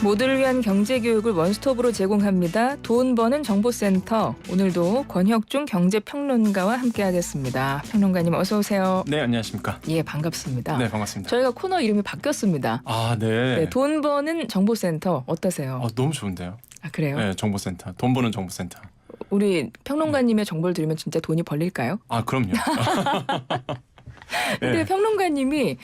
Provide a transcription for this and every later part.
모두를 위한 경제교육을 원스톱으로 제공합니다. 돈 버는 정보센터. 오늘도 권혁중 경제평론가와 함께하겠습니다. 평론가님 어서 오세요. 네, 안녕하십니까. 예, 반갑습니다. 네, 반갑습니다. 저희가 코너 이름이 바뀌었습니다. 아, 네. 네, 돈 버는 정보센터 어떠세요? 너무 좋은데요. 아, 그래요? 네, 정보센터. 돈 버는 정보센터. 우리 평론가님의 정보를 들으면 진짜 돈이 벌릴까요? 아, 그럼요. 근데 네. 평론가님이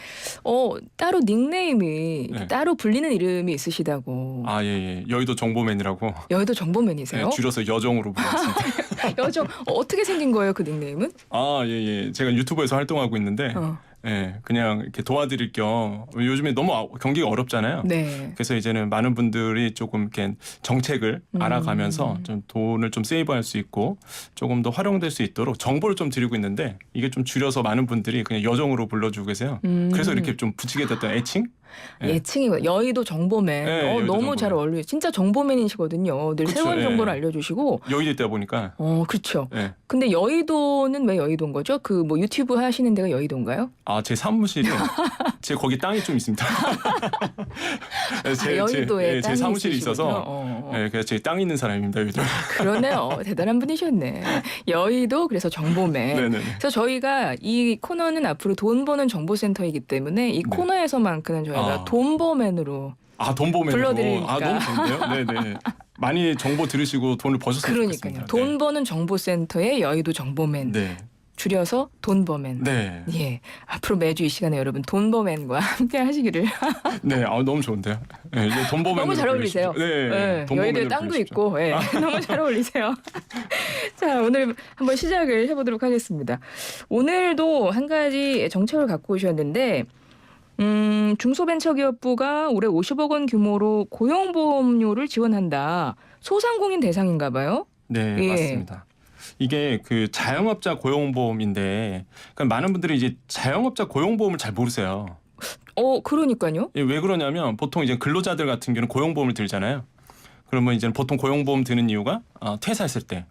따로 닉네임이 네. 따로 불리는 이름이 있으시다고. 아, 예. 여의도 정보맨이라고. 여의도 정보맨이세요? 네, 줄여서 여정으로 불렀습니다. 여정 어떻게 생긴 거예요, 그 닉네임은? 아, 예. 제가 유튜브에서 활동하고 있는데 그냥 이렇게 도와드릴 겸 요즘에 너무 경기가 어렵잖아요. 네. 그래서 이제는 많은 분들이 조금 이렇게 정책을 알아가면서 좀 돈을 좀 세이브할 수 있고 조금 더 활용될 수 있도록 정보를 좀 드리고 있는데 이게 좀 줄여서 많은 분들이 그냥 여정으로 불러주고 계세요. 그래서 이렇게 좀 붙이게 됐던 애칭? 네. 애칭이 여의도 정보맨. 네, 여의도 너무 정보맨. 잘 어울려요. 진짜 정보맨이시거든요. 늘 그쵸, 새로운 예. 정보를 알려주시고. 여의도 있다 보니까. 그렇죠. 네. 근데 여의도는 왜 여의도인 거죠? 그 뭐 유튜브 하시는 데가 여의도인가요? 아, 제 사무실이 제 거기 땅이 좀 있습니다. 여의도에 제 땅이 사무실이 있으시군요. 있어서 그래서 제 땅 있는 사람입니다. 여의도. 그러네요. 대단한 분이셨네. 여의도 그래서 정보맨. 네네. 그래서 저희가 이 코너는 앞으로 돈 버는 정보센터이기 때문에 이 네. 코너에서만큼은 저희가 돈버맨으로 아, 돈보맨으로. 불러드리니까. 아, 너무 좋은데요? 네네. 많이 정보 들으시고 돈을 버셨으면 그러니까요. 좋겠습니다. 돈 버는 정보센터의 여의도 정보맨. 네. 줄여서 돈버맨. 네. 예, 앞으로 매주 이 시간에 여러분 돈버맨과 함께 하시기를. 네. 아, 너무 좋은데요. 네, 이제 돈보맨. 너무 잘 어울리세요. 네. 여의도에 땅도 있고 너무 잘 어울리세요. 자, 오늘 한번 시작을 해보도록 하겠습니다. 오늘도 한 가지 정책을 갖고 오셨는데 중소벤처기업부가 올해 50억 원 규모로 고용보험료를 지원한다. 소상공인 대상인가 봐요. 네, 예. 맞습니다. 이게 그 자영업자 고용보험인데 그러니까 많은 분들이 이제 자영업자 고용보험을 잘 모르세요. 그러니까요. 예, 왜 그러냐면 보통 이제 근로자들 같은 경우는 고용보험을 들잖아요. 그러면 이제 보통 고용보험 드는 이유가 퇴사했을 때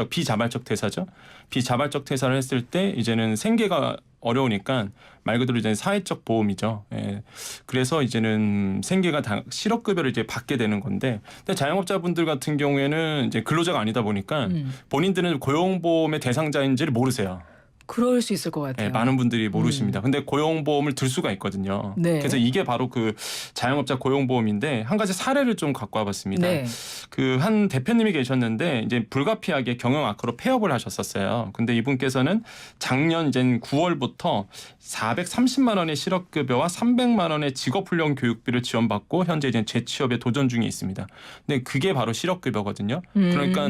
비자발적 퇴사죠. 비자발적 퇴사를 했을 때 이제는 생계가 어려우니까 말 그대로 이제 사회적 보험이죠. 예. 그래서 이제는 생계가 실업급여를 이제 받게 되는 건데, 근데 자영업자분들 같은 경우에는 이제 근로자가 아니다 보니까 본인들은 고용보험의 대상자인지를 모르세요. 그럴 수 있을 것 같아요. 네, 많은 분들이 모르십니다. 근데 고용보험을 들 수가 있거든요. 네. 그래서 이게 바로 그 자영업자 고용보험인데 한 가지 사례를 좀 갖고 와봤습니다. 네. 그 한 대표님이 계셨는데 이제 불가피하게 경영 악화로 폐업을 하셨었어요. 근데 이분께서는 작년 이제 9월부터 430만 원의 실업급여와 300만 원의 직업훈련 교육비를 지원받고 현재 이제 재취업에 도전 중에 있습니다. 근데 그게 바로 실업급여거든요. 그러니까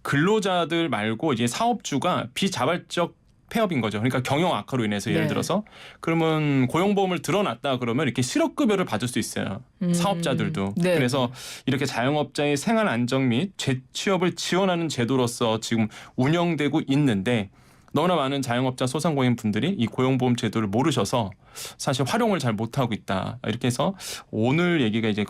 근로자들 말고 이제 사업주가 비자발적 폐업인 거죠. 그러니까 경영 악화로 인해서 예를 들어서 그러면 고용보험을 들어놨다 그러면 이렇게 실업급여를 받을 수 있어요. 사업자들도. 네. 그래서 이렇게 자영업자의 생활 안정 및 재취업을 지원하는 제도로서 지금 운영되고 있는데 너무나 많은 자영업자 소상공인 분들이 이 고용보험 제도를 모르셔서 사실 활용을 잘 못하고 있다. 이렇게 해서 오늘 얘기가 이제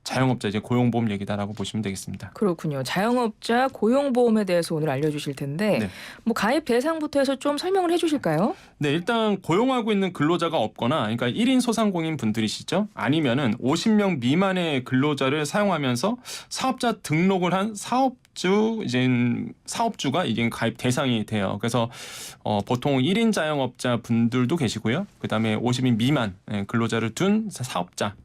자영업자 이제 고용보험 얘기다라고 보시면 되겠습니다. 그렇군요. 자영업자 고용보험에 대해서 오늘 알려주실 텐데 네. 뭐 가입 대상부터 해서 좀 설명을 해주실까요? 네, 일단 고용하고 있는 근로자가 없거나 그러니까 1인 소상공인 분들이시죠. 아니면은 50명 미만의 근로자를 사용하면서 사업자 등록을 한 사업주가 이게 가입 대상이 돼요. 그래서 보통 1인 자영업자 분들도 계시고요. 그다음에 50인 미만 근로자를 둔 사업자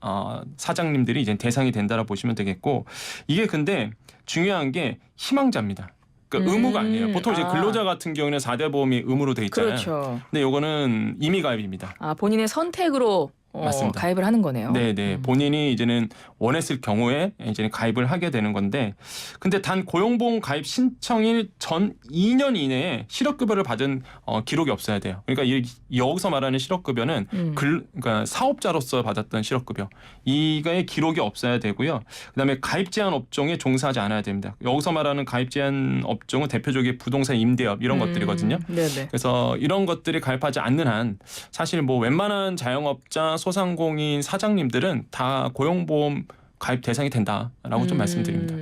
사장님들이 이제 대상이 된다라고 보시면 되겠고 이게 근데 중요한 게 희망자입니다. 그러니까 의무가 아니에요. 보통 이제 근로자 같은 경우는 4대 보험이 의무로 돼 있잖아요. 그렇죠. 근데 요거는 임의 가입입니다. 본인의 선택으로 맞습니다. 가입을 하는 거네요. 네네. 본인이 이제는 원했을 경우에 이제 가입을 하게 되는 건데, 근데 단 고용보험 가입 신청일 전 2년 이내에 실업급여를 받은 기록이 없어야 돼요. 그러니까 여기서 말하는 실업급여는 그러니까 사업자로서 받았던 실업급여 이거의 기록이 없어야 되고요. 그다음에 가입 제한 업종에 종사하지 않아야 됩니다. 여기서 말하는 가입 제한 업종은 대표적인 부동산 임대업 이런 것들이거든요. 네네. 그래서 이런 것들이 가입하지 않는 한 사실 뭐 웬만한 자영업자 소상공인 사장님들은 다 고용보험 가입 대상이 된다라고 좀 말씀드립니다.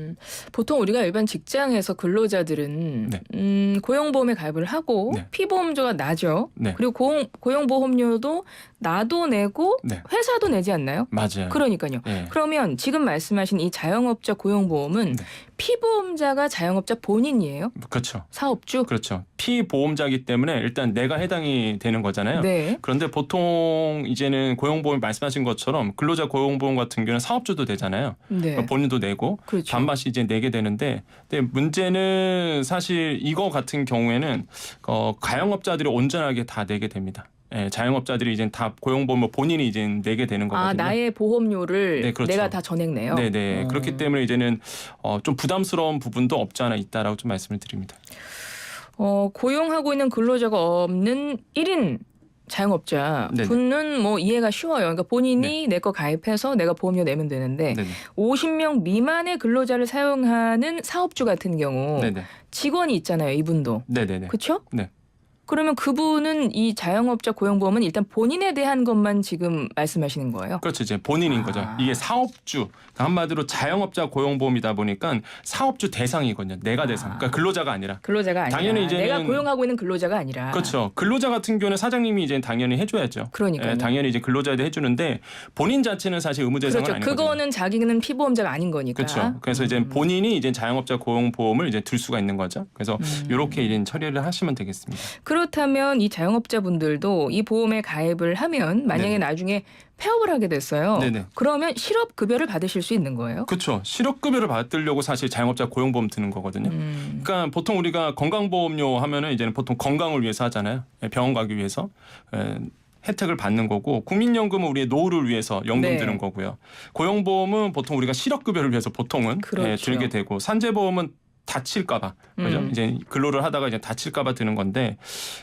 보통 우리가 일반 직장에서 근로자들은 네. 고용보험에 가입을 하고 네. 피보험료가 나죠. 네. 그리고 고용보험료도 나도 내고 네. 회사도 내지 않나요? 맞아요. 그러니까요. 예. 그러면 지금 말씀하신 이 자영업자 고용보험은 네. 피보험자가 자영업자 본인이에요? 그렇죠. 사업주? 그렇죠. 피보험자이기 때문에 일단 내가 해당이 되는 거잖아요. 네. 그런데 보통 이제는 고용보험 말씀하신 것처럼 근로자 고용보험 같은 경우는 사업주도 되잖아요. 네. 그러니까 본인도 내고 그렇죠. 반반씩 이제 내게 되는데, 근데 문제는 사실 이거 같은 경우에는 가영업자들이 온전하게 다 내게 됩니다. 예, 자영업자들이 이제 다 고용보험 본인이 이제 내게 되는 거거든요. 아, 나의 보험료를 네, 그렇죠. 내가 다 전액 내요? 네네. 그렇기 때문에 이제는 좀 부담스러운 부분도 없지 않아 있다라고 좀 말씀을 드립니다. 고용하고 있는 근로자가 없는 1인 자영업자 네네. 분은 뭐 이해가 쉬워요. 그러니까 본인이 내 거 가입해서 내가 보험료 내면 되는데 네네. 50명 미만의 근로자를 사용하는 사업주 같은 경우 네네. 직원이 있잖아요. 이분도. 네네네. 그렇죠? 네. 그러면 그분은 이 자영업자 고용보험은 일단 본인에 대한 것만 지금 말씀하시는 거예요? 그렇죠. 이제 본인인 거죠. 이게 사업주, 한마디로 자영업자 고용보험이다 보니까 사업주 대상이거든요. 내가 대상. 그러니까 근로자가 아니라. 근로자가 아니라. 당연히 이제는 내가 고용하고 있는 근로자가 아니라. 그렇죠. 근로자 같은 경우는 사장님이 이제 당연히 해줘야죠. 그러니까요. 예, 당연히 이제 근로자한테 해주는데 본인 자체는 사실 의무 대상은 그렇죠. 아니거든요. 그거는 자기는 피보험자가 아닌 거니까. 그렇죠. 그래서 이제 본인이 이제 자영업자 고용보험을 이제 들 수가 있는 거죠. 그래서 이렇게 이제 처리를 하시면 되겠습니다. 그렇다면 이 자영업자분들도 이 보험에 가입을 하면 만약에 네네. 나중에 폐업을 하게 됐어요. 네네. 그러면 실업급여를 받으실 수 있는 거예요? 그렇죠. 실업급여를 받으려고 사실 자영업자 고용보험 드는 거거든요. 그러니까 보통 우리가 건강보험료 하면은 이제는 보통 건강을 위해서 하잖아요. 병원 가기 위해서. 혜택을 받는 거고, 국민연금은 우리의 노후를 위해서 연금 네. 드는 거고요. 고용보험은 보통 우리가 실업급여를 위해서 보통은 그렇죠. 들게 되고, 산재보험은 다칠까봐 그죠? 이제 근로를 하다가 이제 다칠까봐 드는 건데,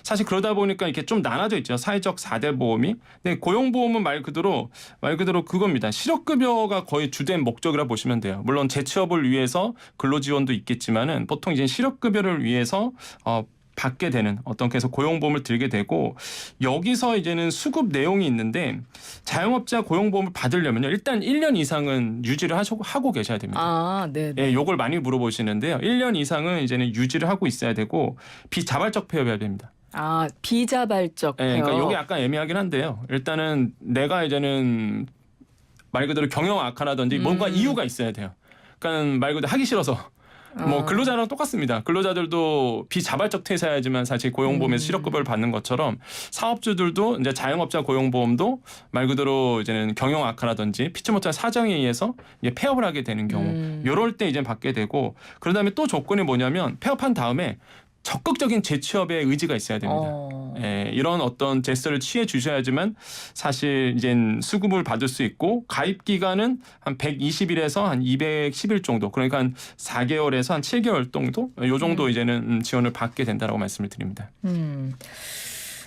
사실 그러다 보니까 이렇게 좀 나눠져 있죠. 사회적 4대 보험이. 근데 고용보험은 말 그대로 그겁니다. 실업급여가 거의 주된 목적이라 보시면 돼요. 물론 재취업을 위해서 근로지원도 있겠지만은 보통 이제 실업급여를 위해서 받게 되는 어떤 계속 고용보험을 들게 되고, 여기서 이제는 수급 내용이 있는데, 자영업자 고용보험을 받으려면요 일단 1년 이상은 유지를 하고 계셔야 됩니다. 아, 네. 예, 요걸 많이 물어보시는데요. 1년 이상은 이제는 유지를 하고 있어야 되고, 비자발적 폐업해야 됩니다. 아, 비자발적 폐업. 예, 그러니까 요게 약간 애매하긴 한데요. 일단은 내가 이제는 말 그대로 경영 악화라든지 뭔가 이유가 있어야 돼요. 그러니까 말 그대로 하기 싫어서. 뭐 근로자랑 똑같습니다. 근로자들도 비자발적 퇴사해야지만 사실 고용보험에서 실업급여를 받는 것처럼, 사업주들도 이제 자영업자 고용보험도 말 그대로 이제는 경영 악화라든지 피치 못할 사정에 의해서 이제 폐업을 하게 되는 경우, 요럴 때 이제 받게 되고, 그런 다음에 또 조건이 뭐냐면 폐업한 다음에 적극적인 재취업의 의지가 있어야 됩니다. 예, 이런 어떤 제스처를 취해 주셔야지만 사실 이제 수급을 받을 수 있고, 가입 기간은 한 120일에서 한 210일 정도, 그러니까 한 4개월에서 한 7개월 정도, 요 정도 이제는 지원을 받게 된다라고 말씀을 드립니다.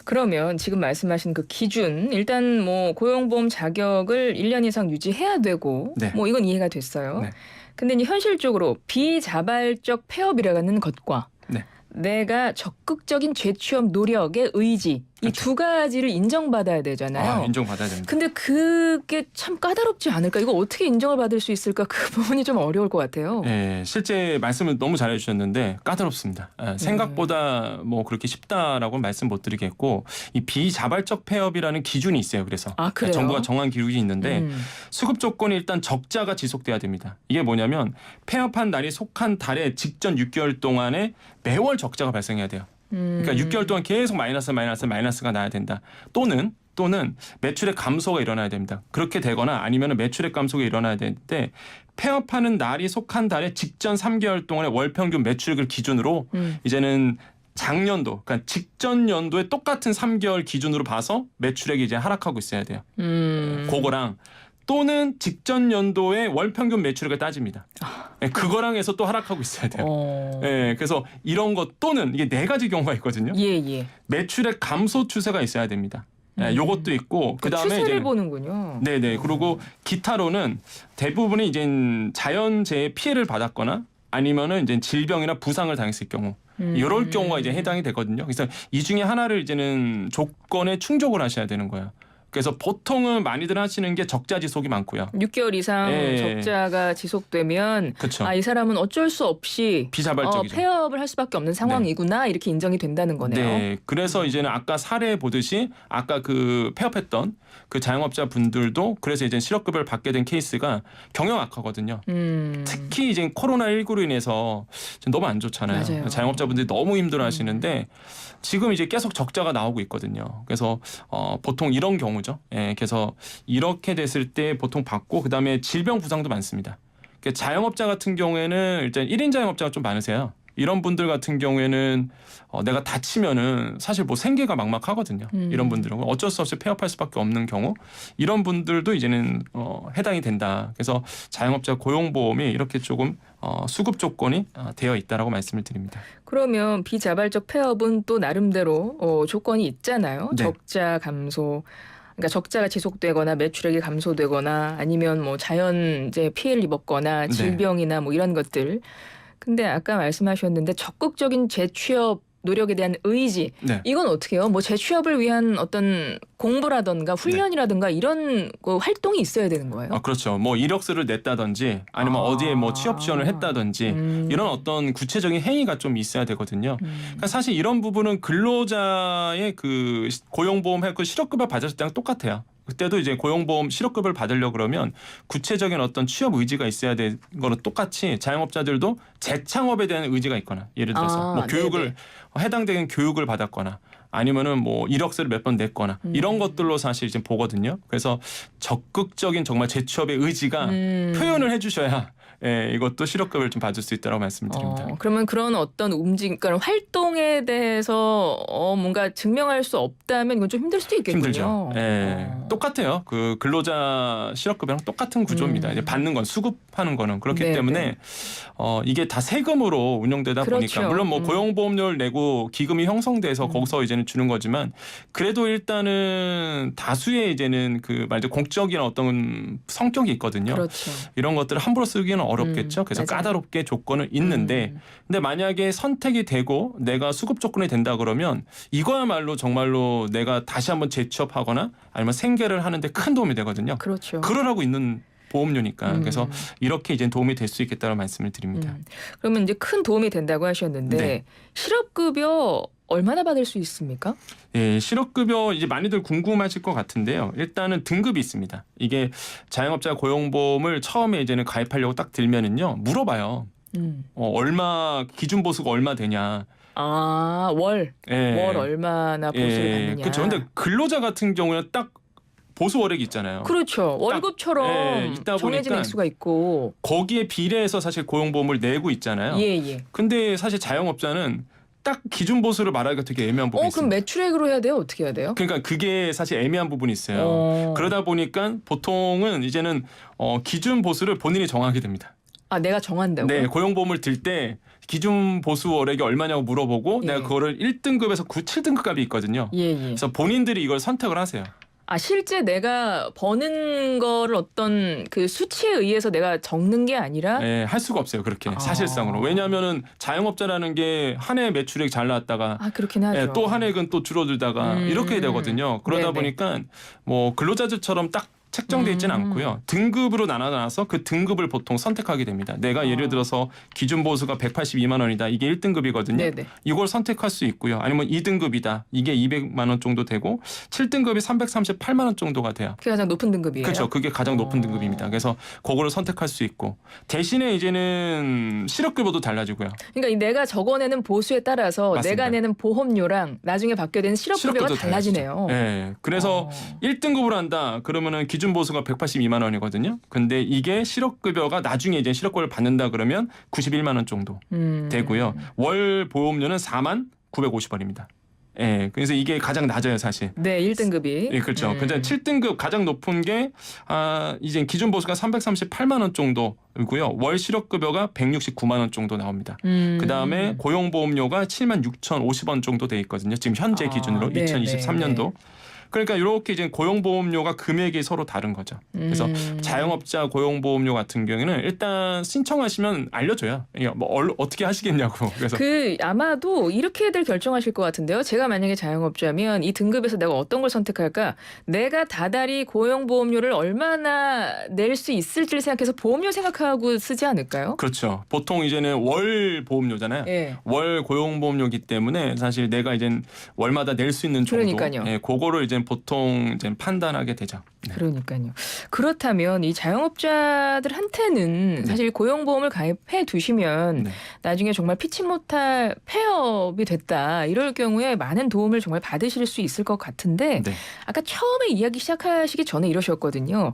그러면 지금 말씀하신 그 기준, 일단 뭐 고용보험 자격을 1년 이상 유지해야 되고, 네. 뭐 이건 이해가 됐어요. 네. 근데 이제 현실적으로 비자발적 폐업이라는 것과 네. 내가 적극적인 재취업 노력의 의지, 이 두 가지를 인정받아야 되잖아요. 인정받아야 됩니다. 근데 그게 참 까다롭지 않을까? 이거 어떻게 인정을 받을 수 있을까? 그 부분이 좀 어려울 것 같아요. 예, 실제 말씀을 너무 잘해 주셨는데 까다롭습니다. 생각보다 뭐 그렇게 쉽다라고 말씀 못 드리겠고, 이 비자발적 폐업이라는 기준이 있어요. 그래서 아, 그래요? 정부가 정한 기준이 있는데, 수급 조건이 일단 적자가 지속돼야 됩니다. 이게 뭐냐면 폐업한 날이 속한 달의 직전 6개월 동안에 매월 적자가 발생해야 돼요. 그러니까 6개월 동안 계속 마이너스가 나야 된다. 또는 매출의 감소가 일어나야 됩니다. 그렇게 되거나 아니면 매출의 감소가 일어나야 되는데, 폐업하는 날이 속한 달의 직전 3개월 동안의 월 평균 매출액을 기준으로 이제는 작년도, 그러니까 직전 연도에 똑같은 3개월 기준으로 봐서 매출액이 이제 하락하고 있어야 돼요. 그거랑 또는 직전 연도의 월 평균 매출액을 따집니다. 네, 그거랑 해서 또 하락하고 있어야 돼요. 네, 그래서 이런 것 또는 이게 4가지 경우가 있거든요. 예. 매출액 감소 추세가 있어야 됩니다. 네, 요것도 있고, 그다음에 추세를 이제 보는군요. 네네. 그리고 기타로는 대부분이 이제 자연재해 피해를 받았거나 아니면은 이제 질병이나 부상을 당했을 경우, 이럴 경우가 이제 해당이 되거든요. 그래서 이 중에 하나를 이제는 조건에 충족을 하셔야 되는 거예요. 그래서 보통은 많이들 하시는 게 적자 지속이 많고요. 6개월 이상 예. 적자가 지속되면 그렇죠. 이 사람은 어쩔 수 없이 비자발적이죠. 폐업을 할 수밖에 없는 상황이구나 이렇게 인정이 된다는 거네요. 네, 그래서 이제는 아까 사례 보듯이 아까 그 폐업했던 그 자영업자 분들도 그래서 이제 실업급여를 받게 된 케이스가 경영 악화거든요. 특히 이제 코로나19로 인해서 지금 너무 안 좋잖아요. 맞아요. 자영업자분들이 너무 힘들어하시는데 지금 이제 계속 적자가 나오고 있거든요. 그래서 보통 이런 경우죠. 예, 그래서 이렇게 됐을 때 보통 받고 그다음에 질병 부상도 많습니다. 그러니까 자영업자 같은 경우에는 일단 1인 자영업자가 좀 많으세요. 이런 분들 같은 경우에는 내가 다치면은 사실 뭐 생계가 막막하거든요. 이런 분들은 어쩔 수 없이 폐업할 수밖에 없는 경우 이런 분들도 이제는 해당이 된다. 그래서 자영업자 고용보험이 이렇게 조금 수급 조건이 되어 있다라고 말씀을 드립니다. 그러면 비자발적 폐업은 또 나름대로 조건이 있잖아요. 네. 적자 감소. 그러니까 적자가 지속되거나 매출액이 감소되거나 아니면 뭐 자연재해 피해를 입었거나 질병이나 뭐 이런 것들. 근데 아까 말씀하셨는데 적극적인 재취업 노력에 대한 의지 네. 이건 어떻게 해요? 뭐 재취업을 위한 어떤 공부라든가 훈련이라든가 이런 그 활동이 있어야 되는 거예요? 그렇죠. 뭐 이력서를 냈다든지 아니면 어디에 뭐 취업 지원을 했다든지 이런 어떤 구체적인 행위가 좀 있어야 되거든요. 그러니까 사실 이런 부분은 근로자의 그 고용보험 그 실업급여 받았을 때랑 똑같아요. 그때도 이제 고용보험 실업급여를 받으려고 그러면 구체적인 어떤 취업 의지가 있어야 되는 거는 똑같이 자영업자들도 재창업에 대한 의지가 있거나 예를 들어서 뭐 교육을 해당되는 교육을 받았거나 아니면은 뭐 이력서를 몇 번 냈거나 이런 것들로 사실 이제 보거든요. 그래서 적극적인 정말 재취업의 의지가 표현을 해주셔야 이것도 실업급여를 좀 받을 수 있다고 말씀드립니다. 그러면 그런 어떤 그러니까 활동에 대해서 뭔가 증명할 수 없다면 이건 좀 힘들 수도 있겠군요. 힘들죠. 똑같아요. 그 근로자 실업급여랑 똑같은 구조입니다. 이제 받는 건 수급하는 거는 그렇기 때문에 이게 다 세금으로 운영되다 보니까 물론 뭐 고용보험료를 내고 기금이 형성돼서 거기서 이제는 주는 거지만 그래도 일단은 다수의 이제는 그 말들 공적인 어떤 성격이 있거든요. 그렇죠. 이런 것들을 함부로 쓰기는 어렵겠죠. 그래서 맞아요. 까다롭게 조건을 있는데 근데 만약에 선택이 되고 내가 수급 조건이 된다 그러면 이거야말로 정말로 내가 다시 한번 재취업하거나 아니면 생계를 하는데 큰 도움이 되거든요. 그렇죠. 그러라고 있는 보험료니까. 그래서 이렇게 이제 도움이 될 수 있겠다는 말씀을 드립니다. 그러면 이제 큰 도움이 된다고 하셨는데 실업급여 얼마나 받을 수 있습니까? 예, 실업급여 이제 많이들 궁금하실 것 같은데요. 일단은 등급이 있습니다. 이게 자영업자 고용보험을 처음에 이제는 가입하려고 딱 들면은요 물어봐요. 얼마 기준 보수가 얼마 되냐. 월 얼마나 보수를 받느냐. 그렇죠. 근데 근로자 같은 경우는 딱 보수 월액이 있잖아요. 그렇죠. 월급처럼 있다 정해진 보니까 액수가 있고 거기에 비례해서 사실 고용보험을 내고 있잖아요. 예. 근데 사실 자영업자는 딱 기준 보수를 말하기가 되게 애매한 부분이 있어요. 그럼 매출액으로 해야 돼요? 어떻게 해야 돼요? 그러니까 그게 사실 애매한 부분이 있어요. 그러다 보니까 보통은 이제는 기준 보수를 본인이 정하게 됩니다. 내가 정한다고요? 네, 고용보험을 들 때 기준 보수 월액이 얼마냐고 물어보고 내가 그거를 1등급에서 7등급 값이 있거든요. 그래서 본인들이 이걸 선택을 하세요. 실제 내가 버는 거를 어떤 그 수치에 의해서 내가 적는 게 아니라 할 수가 없어요. 그렇게 사실상으로. 왜냐하면은 자영업자라는 게 한 해 매출액 잘 나왔다가 그렇긴 하죠. 또 한 해는 또 줄어들다가 이렇게 되거든요. 그러다 보니까 뭐 근로자들처럼 딱 책정돼 있지는 않고요. 등급으로 나눠서 그 등급을 보통 선택하게 됩니다. 내가 예를 들어서 기준 보수가 182만 원이다. 이게 1등급이거든요. 이걸 선택할 수 있고요. 아니면 2등급이다. 이게 200만 원 정도 되고 7등급이 338만 원 정도가 돼요. 그게 가장 높은 등급이에요? 그렇죠. 그게 가장 높은 등급입니다. 그래서 그거를 선택할 수 있고 대신에 이제는 실업급여도 달라지고요. 그러니까 내가 적어내는 보수에 따라서 맞습니다. 내가 내는 보험료랑 나중에 받게 되는 실업급여가 달라지네요. 네. 그래서 1등급으로 한다. 그러면은 기준 보수가 182만 원이거든요. 근데 이게 실업급여가 나중에 이제 실업급여를 받는다 그러면 91만 원 정도 되고요. 월 보험료는 4만 950원입니다. 그래서 이게 가장 낮아요, 사실. 네, 1등급이. 그렇죠. 근데 7등급 가장 높은 게 이제 기준 보수가 338만 원 정도고요. 월 실업급여가 169만 원 정도 나옵니다. 그다음에 고용보험료가 7만 6,050원 정도 돼 있거든요. 지금 현재 기준으로 2023년도. 그러니까 이렇게 이제 고용보험료가 금액이 서로 다른 거죠. 그래서 자영업자 고용보험료 같은 경우에는 일단 신청하시면 알려줘요. 이게 뭐 어떻게 하시겠냐고. 그래서 아마도 이렇게들 결정하실 것 같은데요. 제가 만약에 자영업자면 이 등급에서 내가 어떤 걸 선택할까? 내가 다달이 고용보험료를 얼마나 낼 수 있을지를 생각해서 보험료 생각하고 쓰지 않을까요? 그렇죠. 보통 이제는 월 보험료잖아요. 예. 월 고용보험료기 때문에 사실 내가 이제 월마다 낼 수 있는 정도, 그러니까요. 예, 그거를 이제 보통 이제 판단하게 되죠. 네. 그러니까요. 그렇다면 이 자영업자들한테는 사실 고용보험을 가입해 두시면 네. 나중에 정말 피치 못할 폐업이 됐다. 이럴 경우에 많은 도움을 정말 받으실 수 있을 것 같은데 네. 아까 처음에 이야기 시작하시기 전에 이러셨거든요.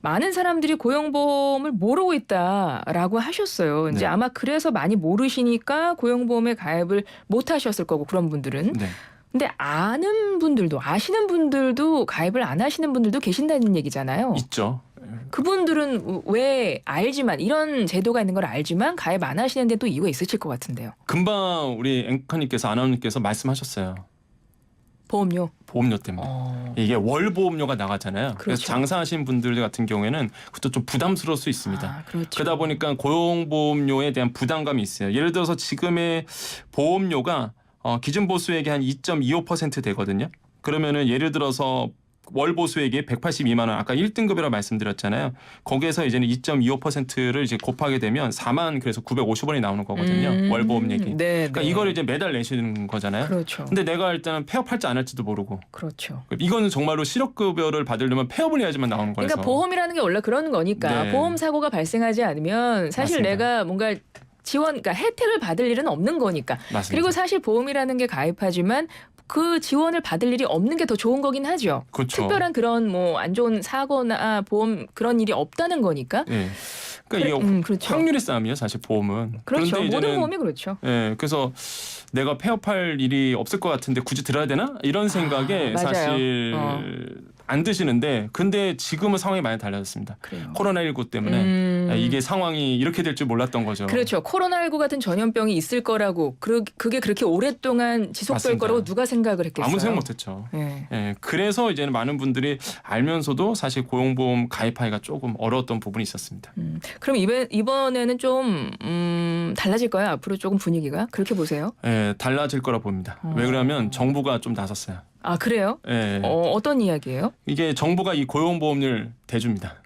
많은 사람들이 고용보험을 모르고 있다라고 하셨어요. 이제 네. 아마 그래서 많이 모르시니까 고용보험에 가입을 못 하셨을 거고 그런 분들은. 네. 근데 아시는 분들도 가입을 안 하시는 분들도 계신다는 얘기잖아요. 있죠. 그분들은 왜 알지만 이런 제도가 있는 걸 알지만 가입 안 하시는데 또 이유가 있으실 것 같은데요. 금방 우리 앵커님께서 아나운서님께서 말씀하셨어요. 보험료. 보험료 때문에. 이게 월 보험료가 나가잖아요. 그렇죠. 그래서 장사하신 분들 같은 경우에는 그것도 좀 부담스러울 수 있습니다. 아, 그렇죠. 그러다 보니까 고용보험료에 대한 부담감이 있어요. 예를 들어서 지금의 보험료가 기준 보수액이 한 2.25% 되거든요. 그러면은 예를 들어서 월 보수액이 182만 원, 아까 1등급이라고 말씀드렸잖아요. 거기에서 이제는 2.25%를 이제 곱하게 되면 4만 그래서 950원이 나오는 거거든요. 월 보험액이. 네, 그러니까 네. 이걸 이제 매달 내시는 거잖아요. 그렇죠. 근데 내가 일단은 폐업할지 안 할지도 모르고. 그렇죠. 이거는 정말로 실업급여를 받으려면 폐업을 해야지만 나오는 거라서. 그러니까 보험이라는 게 원래 그런 거니까 네. 보험 사고가 발생하지 않으면 사실 맞습니다. 내가 뭔가 그러니까 혜택을 받을 일은 없는 거니까. 맞습니다. 그리고 사실 보험이라는 게 가입하지만 그 지원을 받을 일이 없는 게 더 좋은 거긴 하죠. 그렇죠. 특별한 그런 뭐 안 좋은 사고나 보험 그런 일이 없다는 거니까. 예. 그러니까 이게 그렇죠. 확률의 싸움이에요, 사실 보험은. 그렇죠. 그런데 모든 이제는 보험이 그렇죠. 예, 그래서 내가 폐업할 일이 없을 것 같은데 굳이 들어야 되나? 이런 생각에 맞아요. 사실 안 드시는데 근데 지금은 상황이 많이 달라졌습니다. 그래요. 코로나19 때문에 이게 상황이 이렇게 될 줄 몰랐던 거죠. 그렇죠. 코로나19 같은 전염병이 있을 거라고 그게 그렇게 오랫동안 지속될 맞습니다. 거라고 누가 생각을 했겠어요. 아무 생각 못했죠. 네. 예, 그래서 이제는 많은 분들이 알면서도 사실 고용보험 가입하기가 조금 어려웠던 부분이 있었습니다. 그럼 이번에는 좀 달라질까요? 앞으로 조금 분위기가 그렇게 보세요? 예, 달라질 거라 봅니다. 왜 그러냐면 정부가 좀 나섰어요. 아 그래요? 예, 어떤 이야기예요? 이게 정부가 이 고용보험료를 대줍니다.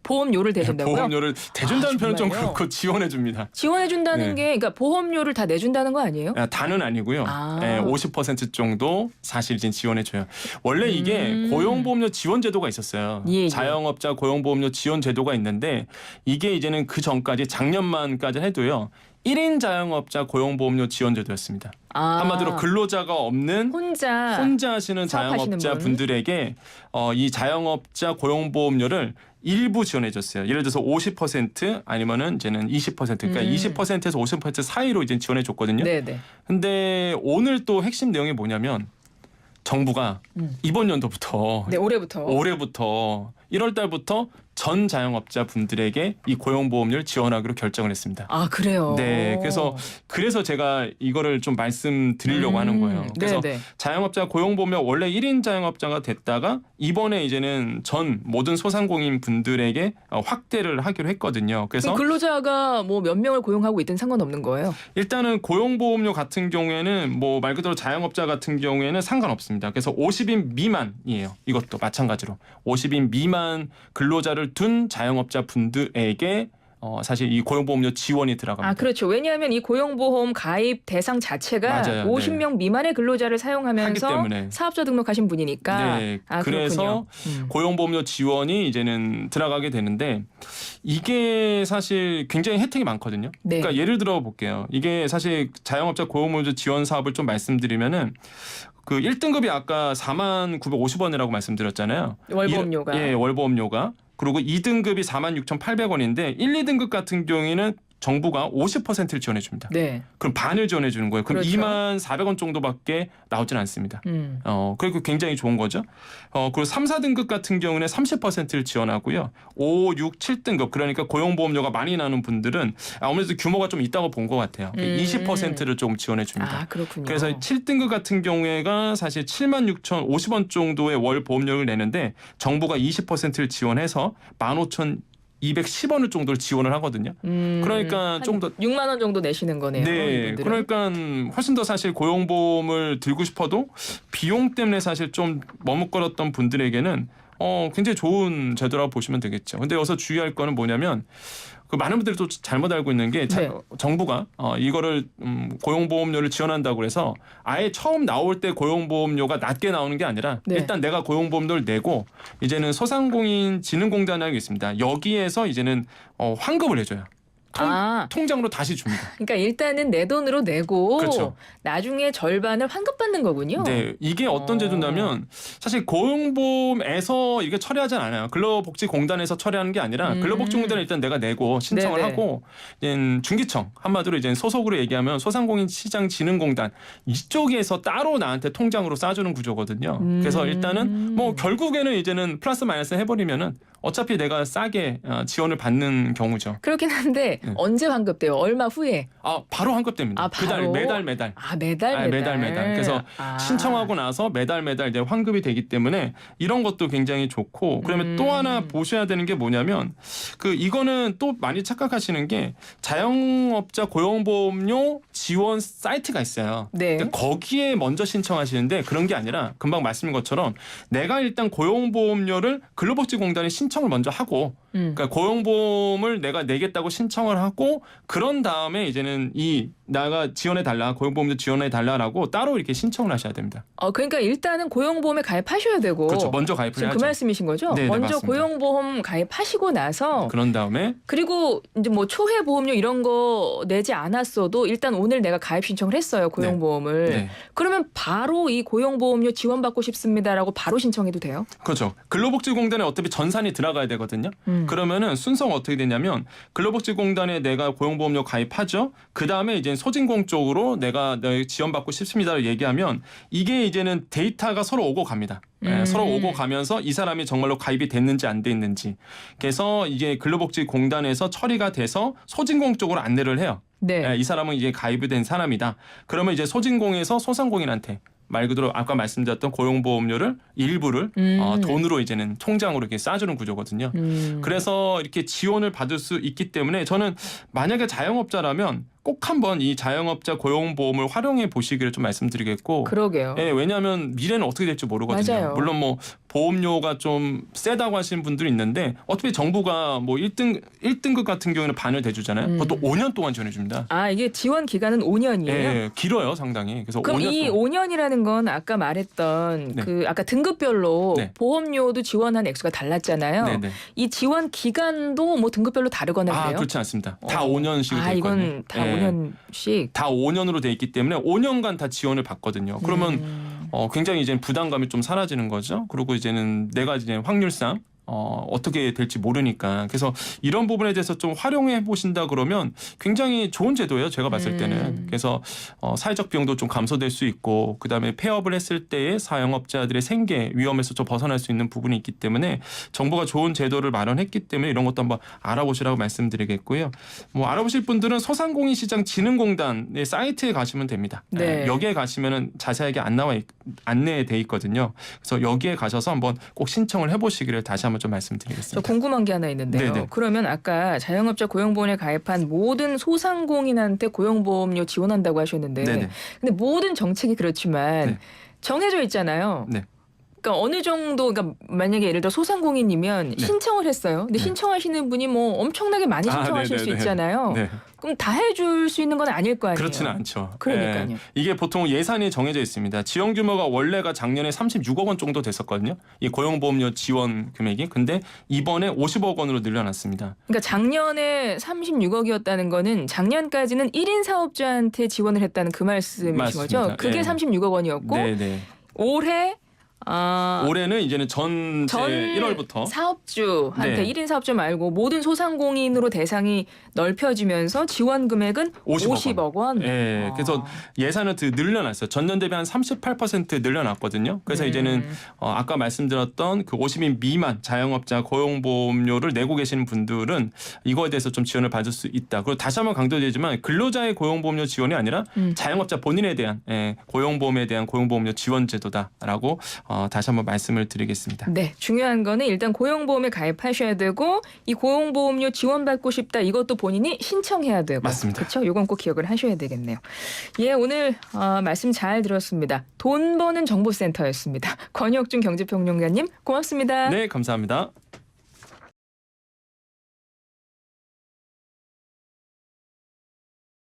보험료를 대준다고요? 보험료를 대준다는 표현은 좀 정말요? 그렇고 지원해 줍니다. 지원해준다는 네. 게 그러니까 보험료를 다 내준다는 거 아니에요? 다는 아니고요. 아. 50% 정도 사실 이제 지원해 줘요. 원래 이게 고용보험료 지원 제도가 있었어요. 예. 자영업자 고용보험료 지원 제도가 있는데 이게 이제는 그 전까지 작년만까지 해도요. 1인 자영업자 고용보험료 지원 제도였습니다. 한마디로 근로자가 없는 혼자 하시는 사업하시는 자영업자 분. 분들에게 이 자영업자 고용보험료를 일부 지원해줬어요. 예를 들어서 50% 아니면은 이제는 20% 그러니까 20%에서 50% 사이로 이제 지원해줬거든요. 네네. 근데 오늘 또 핵심 내용이 뭐냐면 정부가 이번 연도부터 네 올해부터 1월 달부터 전 자영업자 분들에게 이 고용보험료를 지원하기로 결정을 했습니다. 아 그래요. 네, 그래서 제가 이거를 좀 말씀드리려고 하는 거예요. 그래서 네네. 자영업자 고용보험료 원래 1인 자영업자가 됐다가 이번에 이제는 전 모든 소상공인 분들에게 확대를 하기로 했거든요. 그래서 근로자가 뭐 몇 명을 고용하고 있든 상관없는 거예요. 일단은 고용보험료 같은 경우에는 뭐 말 그대로 자영업자 같은 경우에는 상관없습니다. 그래서 50인 미만이에요. 이것도 마찬가지로 50인 미만 근로자를 둔 자영업자 분들에게 사실 이 고용보험료 지원이 들어갑니다. 아 그렇죠. 왜냐하면 이 고용보험 가입 대상 자체가 맞아요. 50명 미만의 근로자를 하기 사용하면서 때문에. 사업자 등록하신 분이니까. 네, 아, 그래서 그렇군요. 고용보험료 지원이 이제는 들어가게 되는데 이게 사실 굉장히 혜택이 많거든요. 네. 그러니까 예를 들어 볼게요. 이게 사실 자영업자 고용보험료 지원 사업을 좀 말씀드리면은 그 1등급이 아까 4만 950원이라고 말씀드렸잖아요. 월보험료가. 예, 월보험료가. 그리고 2등급이 46,800원인데 1, 2등급 같은 경우에는 정부가 50%를 지원해 줍니다. 네. 그럼 반을 지원해 주는 거예요. 그럼 그렇죠. 24,400원 정도밖에 나오진 않습니다. 그리고 굉장히 좋은 거죠. 그리고 3, 4등급 같은 경우는 30%를 지원하고요. 5, 6, 7등급 그러니까 고용보험료가 많이 나는 분들은 아무래도 규모가 좀 있다고 본 것 같아요. 20%를 조금 지원해 줍니다. 아, 그렇군요. 그래서 7등급 같은 경우에가 사실 76,050원 정도의 월 보험료를 내는데 정부가 20%를 지원해서 15,210원 정도를 지원을 하거든요. 그러니까 좀 더 6만 원 정도 내시는 거네요. 네, 이분들은. 그러니까 훨씬 더 사실 고용보험을 들고 싶어도 비용 때문에 사실 좀 머뭇거렸던 분들에게는 굉장히 좋은 제도라고 보시면 되겠죠. 근데 여기서 주의할 거는 뭐냐면 그 많은 분들이 또 잘못 알고 있는 게 네. 정부가 이거를 고용보험료를 지원한다고 해서 아예 처음 나올 때 고용보험료가 낮게 나오는 게 아니라 네. 일단 내가 고용보험료를 내고 이제는 소상공인진흥공단이라고 있습니다. 여기에서 이제는 환급을 해줘요. 통장으로 다시 줍니다. 그러니까 일단은 내 돈으로 내고 그렇죠. 나중에 절반을 환급받는 거군요. 네, 이게 어떤 제도냐면 사실 고용보험에서 이게 처리하진 않아요. 근로복지공단에서 처리하는 게 아니라 근로복지공단에 일단 내가 내고 신청을 네네. 하고 이제 중기청 한마디로 이제 소속으로 얘기하면 소상공인시장진흥공단 이쪽에서 따로 나한테 통장으로 싸주는 구조거든요. 그래서 일단은 뭐 결국에는 이제는 플러스 마이너스 해버리면은 어차피 내가 싸게 지원을 받는 경우죠. 그렇긴 한데 언제 환급돼요? 얼마 후에? 바로 환급됩니다. 바로? 매달. 매달. 그래서 신청하고 나서 매달 이제 환급이 되기 때문에 이런 것도 굉장히 좋고 그러면 또 하나 보셔야 되는 게 뭐냐면 이거는 또 많이 착각하시는 게 자영업자 고용보험료 지원 사이트가 있어요. 네. 근데 거기에 먼저 신청하시는데 그런 게 아니라 금방 말씀인 것처럼 내가 일단 고용보험료를 근로복지공단에 신청을 먼저 하고 그러니까 고용보험을 내가 내겠다고 신청을 하고 그런 다음에 이제는 나가 지원해 달라 고용보험료 지원해 달라라고 따로 이렇게 신청을 하셔야 됩니다. 그러니까 일단은 고용보험에 가입하셔야 되고 그렇죠. 먼저 가입을 지금 해야죠. 그 말씀이신 거죠? 네, 먼저 맞습니다. 고용보험 가입하시고 나서 그런 다음에 그리고 이제 뭐 초회 보험료 이런 거 내지 않았어도 일단 오늘 내가 가입 신청을 했어요. 고용보험을. 네. 그러면 바로 이 고용보험료 지원받고 싶습니다라고 바로 신청해도 돼요? 그렇죠. 근로복지공단에 어차피 전산이 들어가야 되거든요. 그러면은 순서가 어떻게 되냐면 근로복지공단에 내가 고용보험료 가입하죠. 그 다음에 이제 소진공 쪽으로 내가 지원받고 싶습니다를 얘기하면 이게 이제는 데이터가 서로 오고 갑니다. 서로 오고 가면서 이 사람이 정말로 가입이 됐는지 안 됐는지. 그래서 이게 근로복지공단에서 처리가 돼서 소진공 쪽으로 안내를 해요. 네. 이 사람은 이제 가입이 된 사람이다. 그러면 이제 소진공에서 소상공인한테 말 그대로 아까 말씀드렸던 고용보험료를 일부를 돈으로 이제는 통장으로 이렇게 싸주는 구조거든요. 그래서 이렇게 지원을 받을 수 있기 때문에 저는 만약에 자영업자라면 꼭 한번 이 자영업자 고용보험을 활용해 보시기를 좀 말씀드리겠고. 그러게요. 예, 왜냐하면 미래는 어떻게 될지 모르거든요. 맞아요. 물론 뭐 보험료가 좀 세다고 하시는 분들이 있는데 어차피 정부가 뭐 1등급 같은 경우는 반을 대주잖아요. 그것도 5년 동안 지원해 줍니다. 이게 지원 기간은 5년이에요? 예, 길어요, 상당히. 그래서 그럼 5년 이 동안. 5년이라는 건 아까 말했던 네. 아까 등급별로 네. 보험료도 지원한 액수가 달랐잖아요. 네네. 이 지원 기간도 뭐 등급별로 다르거나 그래요? 그렇지 않습니다. 다 5년씩으로 돼 있거든요. 이건 다 예. 5년씩. 다 5년으로 돼 있기 때문에 5년간 다 지원을 받거든요. 그러면 굉장히 이제 부담감이 좀 사라지는 거죠. 그리고 이제는 내가 이제 확률상 어떻게 될지 모르니까 그래서 이런 부분에 대해서 좀 활용해 보신다 그러면 굉장히 좋은 제도예요. 제가 봤을 때는. 그래서 사회적 비용도 좀 감소될 수 있고 그다음에 폐업을 했을 때의 사용업자들의 생계 위험에서 좀 벗어날 수 있는 부분이 있기 때문에 정부가 좋은 제도를 마련했기 때문에 이런 것도 한번 알아보시라고 말씀드리겠고요. 뭐 알아보실 분들은 소상공인시장진흥공단의 사이트에 가시면 됩니다. 네. 여기에 가시면은 자세하게 안내돼 있거든요. 그래서 여기에 가셔서 한번 꼭 신청을 해보시기를 다시 한번 좀 저 말씀드리겠습니다. 궁금한 게 하나 있는데요. 네네. 그러면 아까 자영업자 고용보험에 가입한 모든 소상공인한테 고용보험료 지원한다고 하셨는데 네네. 근데 모든 정책이 그렇지만 네. 정해져 있잖아요. 네. 그러니까 어느 정도 그러니까 만약에 예를 들어 소상공인이면 네. 신청을 했어요. 근데 네. 신청하시는 분이 뭐 엄청나게 많이 신청하실 수 네네네. 있잖아요. 네. 그럼 다 해줄 수 있는 건 아닐 거 아니에요. 그렇지는 않죠. 그러니까요. 이게 보통 예산이 정해져 있습니다. 지원 규모가 원래가 작년에 36억 원 정도 됐었거든요. 이 고용보험료 지원 금액이. 근데 이번에 50억 원으로 늘려놨습니다. 그러니까 작년에 36억이었다는 거는 작년까지는 1인 사업자한테 지원을 했다는 그 말씀이신 맞습니다. 거죠? 그게 예. 36억 원이었고 네네. 올해 올해는 이제는 전체 1월부터 사업주한테 네. 1인 사업주 말고 모든 소상공인으로 대상이 넓혀지면서 지원 금액은 50억 원. 예, 그래서 예산을 더 늘려놨어요. 전년 대비 한 38% 늘려놨거든요. 그래서 이제는 아까 말씀드렸던 그 50인 미만 자영업자 고용보험료를 내고 계시는 분들은 이거에 대해서 좀 지원을 받을 수 있다. 그리고 다시 한번 강조드리지만 근로자의 고용보험료 지원이 아니라 자영업자 본인에 대한 고용보험에 대한 고용보험료 지원 제도다라고 다시 한번 말씀을 드리겠습니다. 네, 중요한 거는 일단 고용보험에 가입하셔야 되고 이 고용보험료 지원받고 싶다 이것도 본인이 신청해야 되고. 맞습니다. 그렇죠? 이건 꼭 기억을 하셔야 되겠네요. 예, 오늘 말씀 잘 들었습니다. 돈 버는 정보센터였습니다. 권혁준 경제평론가님 고맙습니다. 네, 감사합니다.